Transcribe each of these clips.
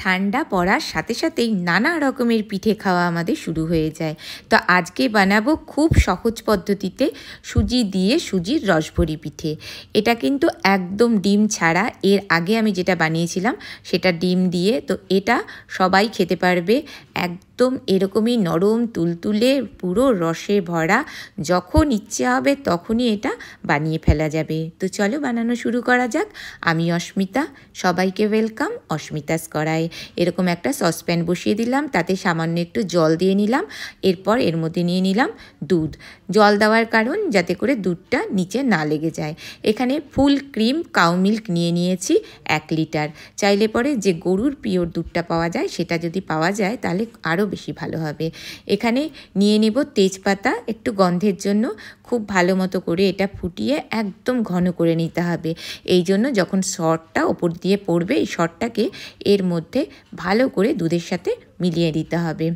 ঠান্ডা পড়ার সাথে সাথেই নানা রকমের পিঠে খাওয়া আমাদের শুরু হয়ে যায়। তো আজকে বানাবো খুব সহজ পদ্ধতিতে সুজি দিয়ে সুজির রসভরি পিঠে। এটা কিন্তু একদম ডিম ছাড়া। এর আগে আমি যেটা বানিয়েছিলাম সেটা ডিম দিয়ে। তো এটা সবাই খেতে পারবে, একদম এরকমই নরম তুলতুলে পুরো রসে ভরা। যখন ইচ্ছে হবে তখনই এটা বানিয়ে ফেলা যাবে। তো চলো বানানো শুরু করা যাক। আমি অস্মিতা, সবাইকে ওয়েলকাম অস্মিতাস কড়াই। এরকম একটা সসপ্যান বসিয়ে দিলাম, তাতে সামান্য একটু জল দিয়ে নিলাম। এরপর এর মধ্যে নিয়ে নিলাম দুধ। জল দেওয়ার কারণ যাতে করে দুধটা নিচে না লেগে যায়। এখানে ফুল ক্রিম কাউ মিল্ক নিয়ে নিয়েছি 1 লিটার। চাইলে পরে যে গরুর পিওর দুধটা পাওয়া যায় সেটা যদি পাওয়া যায় তাহলে আরও বেশি ভালো হবে। এখানে নিয়ে নেব তেজপাতা একটু গন্ধের জন্য। খুব ভালো মতো করে এটা ফুটিয়ে একদম ঘন করে নিতে হবে। এই জন্য যখন সরটা ওপর দিয়ে পড়বে এই সরটাকে এর মধ্যে ভালো করে দুধের সাথে মিলিয়ে দিতে হবে।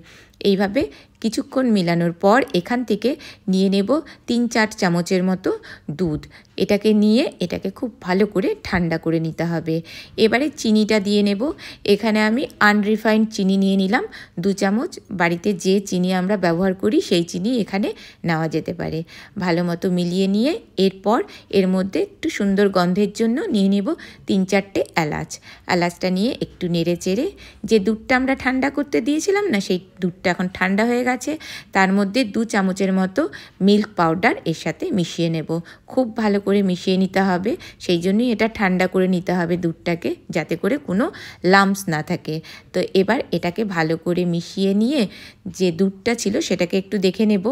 এইভাবে কিছুক্ষণ মেলানোর পর এখান থেকে নিয়ে নেব 3-4 চামচের মতো দুধ। এটাকে নিয়ে এটাকে খুব ভালো করে ঠান্ডা করে নিতে হবে। এবারে চিনিটা দিয়ে নেব। এখানে আমি আনরিফাইন্ড চিনি নিয়ে নিলাম 2 চামচ। বাড়িতে যে চিনি আমরা ব্যবহার করি সেই চিনি এখানে নেওয়া যেতে পারে। ভালো মতো মিলিয়ে নিয়ে এরপর এর মধ্যে একটু সুন্দর গন্ধের জন্য নিয়ে নেব 3-4টে এলাচ। এলাচটা নিয়ে একটু নেড়ে চেড়ে যে দুধটা আমরা ঠান্ডা করতে দিয়েছিলাম না, সেই দুধটা এখন ঠান্ডা হয়ে গেছে। তার মধ্যে 2 চামচের মতো মিল্ক পাউডার এর সাথে মিশিয়ে নেব। খুব ভালো করে মিশিয়ে নিতে হবে, সেই জন্যই এটা ঠান্ডা করে নিতে হবে দুধটাকে, যাতে করে কোনো লাম্পস না থাকে। তো এবার এটাকে ভালো করে মিশিয়ে নিয়ে যে দুধটা ছিল সেটাকে একটু দেখে নেব।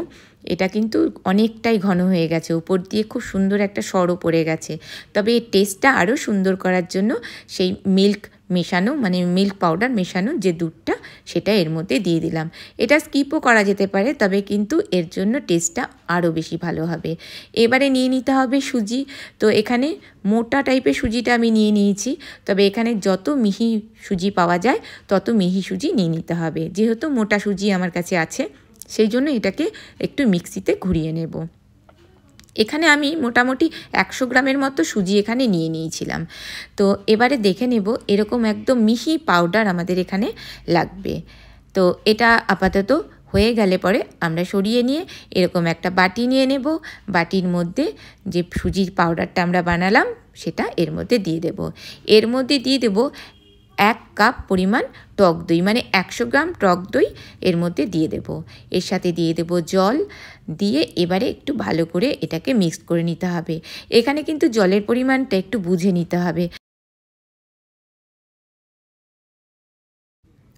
এটা কিন্তু অনেকটাই ঘন হয়ে গেছে, উপর দিয়ে খুব সুন্দর একটা সরও পড়ে গেছে। তবে এর টেস্টটা আরও সুন্দর করার জন্য সেই মিল্ক মেশানো, মানে মিল্ক পাউডার মেশানো যে দুধটা, সেটা এর মধ্যে দিয়ে দিলাম। এটা স্কিপও করা যেতে পারে, তবে কিন্তু এর জন্য টেস্টটা আরও বেশি ভালো হবে। এবারে নিয়ে নিতে হবে সুজি। তো এখানে মোটা টাইপের সুজিটা আমি নিয়ে নিয়েছি, তবে এখানে যত মিহি সুজি পাওয়া যায় তত মিহি সুজি নিয়ে নিতে হবে। যেহেতু মোটা সুজি আমার কাছে আছে সেই জন্য এটাকে একটু মিক্সিতে ঘুরিয়ে নেব। এখানে আমি মোটামুটি 100 গ্রামের মতো সুজি এখানে নিয়ে নিয়েছিলাম। তো এবারে দেখে নেব এরকম একদম মিহি পাউডার আমাদের এখানে লাগবে। তো এটা আপাতত হয়ে গেলে পরে আমরা সরিয়ে নিয়ে এরকম একটা বাটি নিয়ে নেব। বাটির মধ্যে যে সুজির পাউডারটা আমরা বানালাম সেটা এর মধ্যে দিয়ে দেব। এর মধ্যে দিয়ে দেব 1 কাপ পরিমাণ টক দই, মানে 100 গ্রাম টক দই এর মধ্যে দিয়ে দেব। এর সাথে দিয়ে দেব জল। দিয়ে এবারে একটু ভালো করে এটাকে মিক্স করে নিতে হবে। এখানে কিন্তু জলের পরিমাণটা একটু বুঝে নিতে হবে,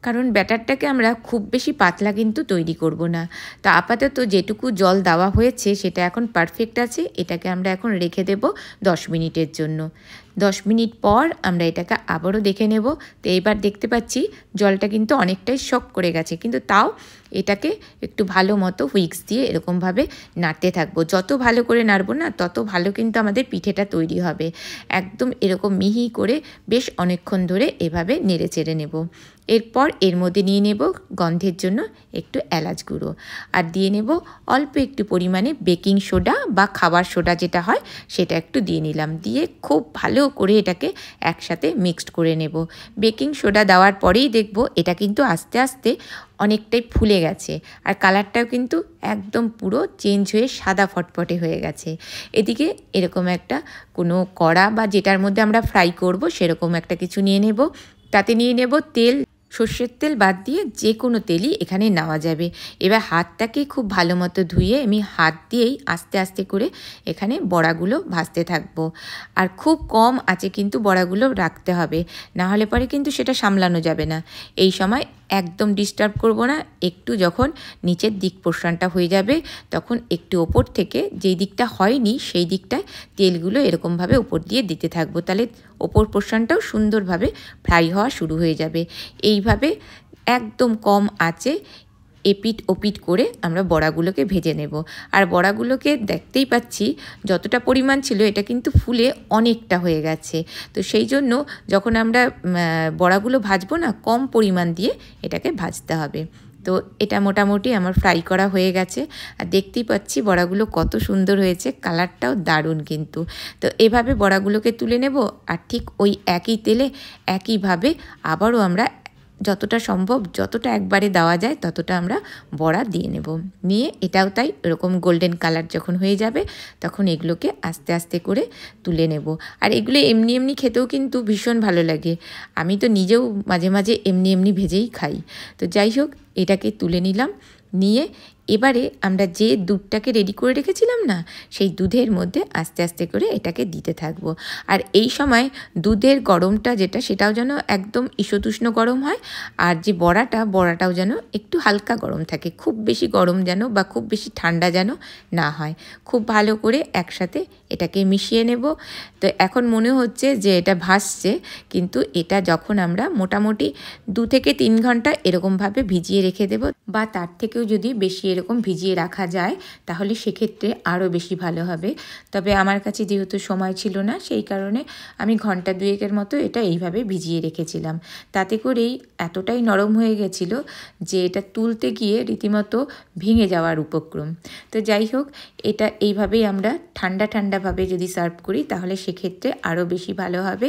কারণ ব্যাটারটাকে আমরা খুব বেশি পাতলা কিন্তু তৈরি করব না। তো আপাতত যেটুকু জল দেওয়া হয়েছে সেটা এখন পারফেক্ট আছে। এটাকে আমরা এখন রেখে দেব 10 মিনিটের জন্য। 10 মিনিট পর আমরা এটাকে আবারও দেখে নেব। তো এইবার দেখতে পাচ্ছি জলটা কিন্তু অনেকটাই শক করে গেছে, কিন্তু তাও এটাকে একটু ভালো মতো হুইক্স দিয়ে এরকমভাবে নাড়তে থাকবো। যত ভালো করে নাড়বো না তত ভালো কিন্তু আমাদের পিঠেটা তৈরি হবে। একদম এরকম মিহি করে বেশ অনেকক্ষণ ধরে এভাবে নেড়ে চেড়ে নেব। এরপর এর মধ্যে নিয়ে নেব গন্ধের জন্য একটু এলাচ গুঁড়ো, আর দিয়ে নেব অল্প একটু পরিমাণে বেকিং সোডা বা খাবার সোডা যেটা হয় সেটা একটু দিয়ে নিলাম। দিয়ে খুব ভালো করে এটাকে একসাথে মিক্সড করে নেব। বেকিং সোডা দেওয়ার পরেই দেখব এটা কিন্তু আস্তে আস্তে অনেকটাই ফুলে গেছে, আর কালারটাও কিন্তু একদম পুরো চেঞ্জ হয়ে সাদা ফটফটে হয়ে গেছে। এদিকে এরকম একটা কোনো কড়া বা যেটার মধ্যে আমরা ফ্রাই করব সেরকম একটা কিছু নিয়ে নেব। তাতে নিয়ে নেব তেল। সর্ষের তেল বাদ দিয়ে যে কোনো তেলই এখানে নেওয়া যাবে। এবার হাতটাকে খুব ভালো মতো ধুয়ে আমি হাত দিয়েই আস্তে আস্তে করে এখানে বড়াগুলো ভাজতে থাকবো। আর খুব কম আঁচে কিন্তু বড়াগুলো রাখতে হবে, না হলে পরে কিন্তু সেটা সামলানো যাবে না। এই সময় একদম ডিস্টার্ব করব না। একটু যখন নিচের দিক পোর্শনটা হয়ে যাবে তখন একটু ওপর থেকে যেই দিকটা হয়নি সেই দিকটায় তেলগুলো এরকমভাবে ওপর দিয়ে দিতে থাকবো। তাহলে ওপর পোর্শনটাও সুন্দরভাবে ফ্রাই হওয়া শুরু হয়ে যাবে। এইভাবে একদম কম আঁচে এপিট ওপিট করে আমরা বড়াগুলোকে ভেজে নেব। আর বড়াগুলোকে দেখতেই পাচ্ছি যতটা পরিমাণ ছিল এটা কিন্তু ফুলে অনেকটা হয়ে গেছে। তো সেই জন্য যখন আমরা বড়াগুলো ভাজবো না, কম পরিমাণ দিয়ে এটাকে ভাজতে হবে। তো এটা মোটামুটি আমার ফ্রাই করা হয়ে গেছে, আর দেখতেই পাচ্ছি বড়াগুলো কত সুন্দর হয়েছে, কালারটাও দারুণ কিন্তু। তো এভাবে বড়াগুলোকে তুলে নেব, আর ঠিক ওই একই তেলে একইভাবে আবারও আমরা যতটা সম্ভব যতটা একবারে দেওয়া যায় ততটা আমরা বড়া দিয়ে নেব। নিয়ে এটাও তাই এরকম গোল্ডেন কালার যখন হয়ে যাবে তখন এগুলোকে আস্তে আস্তে করে তুলে নেব। আর এগুলো এমনি এমনি খেতেও কিন্তু ভীষণ ভালো লাগে। আমি তো নিজেও মাঝে মাঝে এমনি এমনি ভেজেই খাই। তো যাই হোক, এটাকে তুলে নিলাম। নিয়ে এবারে আমরা যে দুধটাকে রেডি করে রেখেছিলাম না, সেই দুধের মধ্যে আস্তে আস্তে করে এটাকে দিতে থাকবো। আর এই সময় দুধের গরমটা যেটা, সেটাও যেন একদম ঈষদুষ্ণ গরম হয়, আর যে বড়াটাও যেন একটু হালকা গরম থাকে, খুব বেশি গরম যেন বা খুব বেশি ঠান্ডা যেন না হয়। খুব ভালো করে একসাথে এটাকে মিশিয়ে নেব। তো এখন মনে হচ্ছে যে এটা ভাসছে, কিন্তু এটা যখন আমরা মোটামুটি 2 থেকে 3 ঘন্টা এরকমভাবে ভিজিয়ে রেখে দেব, বা তার থেকেও যদি বেশি এরকম ভিজিয়ে রাখা যায় তাহলে সেক্ষেত্রে আরও বেশি ভালো হবে। তবে আমার কাছে যেহেতু সময় ছিল না, সেই কারণে আমি ঘন্টা 2-এর মতো এটা এইভাবে ভিজিয়ে রেখেছিলাম। তাতে করেই এতটাই নরম হয়ে গেছিলো যে এটা তুলতে গিয়ে রীতিমতো ভেঙে যাওয়ার উপক্রম। তো যাই হোক, এটা এইভাবেই আমরা ঠান্ডাভাবে যদি সার্ভ করি তাহলে সেক্ষেত্রে আরও বেশি ভালো হবে।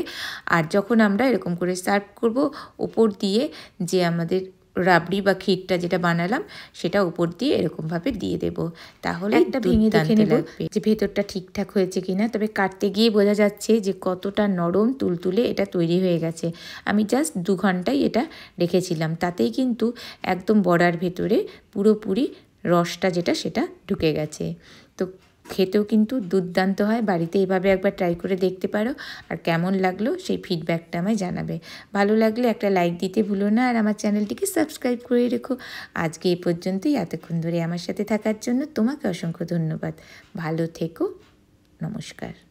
আর যখন আমরা এরকম করে সার্ভ করব, ওপর দিয়ে যে আমাদের রাবড়ি বা ক্ষীরটা যেটা বানালাম সেটা উপর দিয়ে এরকমভাবে দিয়ে দেব। তাহলে একটা ভেঙে দেখে নেব যে ভেতরটা ঠিকঠাক হয়েছে কিনা। তবে কাটতে গিয়ে বোঝা যাচ্ছে যে কতটা নরম তুলতুলে এটা তৈরি হয়ে গেছে। আমি জাস্ট 2 ঘন্টাই এটা রেখেছিলাম, তাতেই কিন্তু একদম বড়ার ভেতরে পুরোপুরি রসটা যেটা সেটা ঢুকে গেছে। তো খেতেও কিন্তু দুর্দান্ত হয়। বাড়িতে এইভাবে একবার ট্রাই করে দেখতে পারো। আর কেমন লাগলো সেই ফিডব্যাকটা আমায় জানাবে। ভালো লাগলে একটা লাইক দিতে ভুলো না, আর আমার চ্যানেলটিকে সাবস্ক্রাইব করে রেখো। আজকে এই পর্যন্তই। এতক্ষণ ধরে আমার সাথে থাকার জন্য তোমাকে অসংখ্য ধন্যবাদ। ভালো থেকো। নমস্কার।